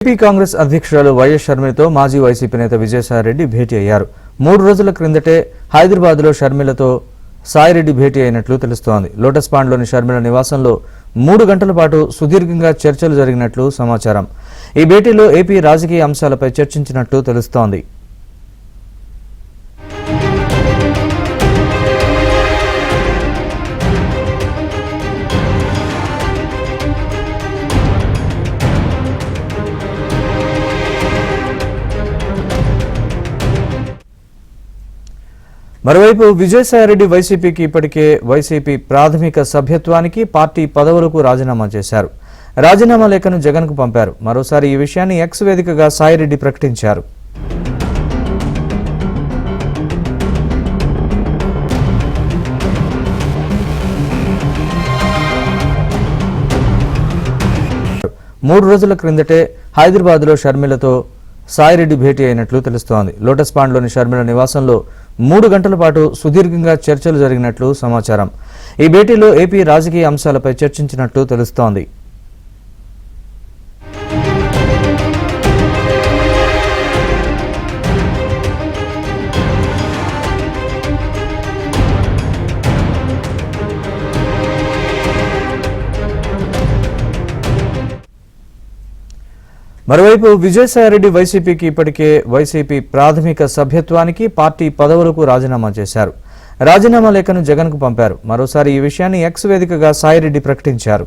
AP Congress అధ్యక్షురాలు YS షర్మిలతో మాజీ YCP నేత విజయసాయిరెడ్డి భేటీ అయ్యారు. 3 రోజుల క్రిందటే హైదరాబాద్లో షర్మిలతో సాయిరెడ్డి భేటీ అయినట్లు తెలుస్తోంది. లోటస్ పాండ్లోని షర్మిల నివాసంలో 3 గంటల పాటు సుదీర్ఘంగా చర్చలు జరిగినట్లు సమాచారం. ఈ భేటీలో ఏపీ రాజకీయ అంశాలపై చర్చించినట్లు తెలుస్తోంది. మరోవైపు విజయసాయిరెడ్డి వైసీపీకి ఇప్పటికే వైసీపీ ప్రాథమిక సభ్యత్వానికి పార్టీ పదవులకు రాజీనామా చేశారు. రాజీనామా లేఖను జగన్కు పంపారు. మరోసారి ఈ విషయాన్ని ఎక్స్ వేదికగా సాయిరెడ్డి ప్రకటించారు. మూడు రోజుల క్రిందటే హైదరాబాద్లో షర్మిలతో సాయిరెడ్డి భేటీ అయినట్లు తెలుస్తోంది. లోటస్ పాండ్లోని షర్మిల నివాసంలో 3 గంటల పాటు సుదీర్ఘంగా చర్చలు జరిగినట్లు సమాచారం. ఈ భేటీలో ఏపీ రాజకీయ అంశాలపై చర్చించినట్లు తెలుస్తోంది. మరోవైపు విజయసాయిరెడ్డి వైసీపీకి ఇప్పటికే వైసీపీ ప్రాథమిక సభ్యత్వానికి పార్టీ పదవులకు రాజీనామా చేశారు. రాజీనామా లేఖను జగన్కు పంపారు. మరోసారి ఈ విషయాన్ని ఎక్స్ వేదికగా సాయిరెడ్డి ప్రకటించారు.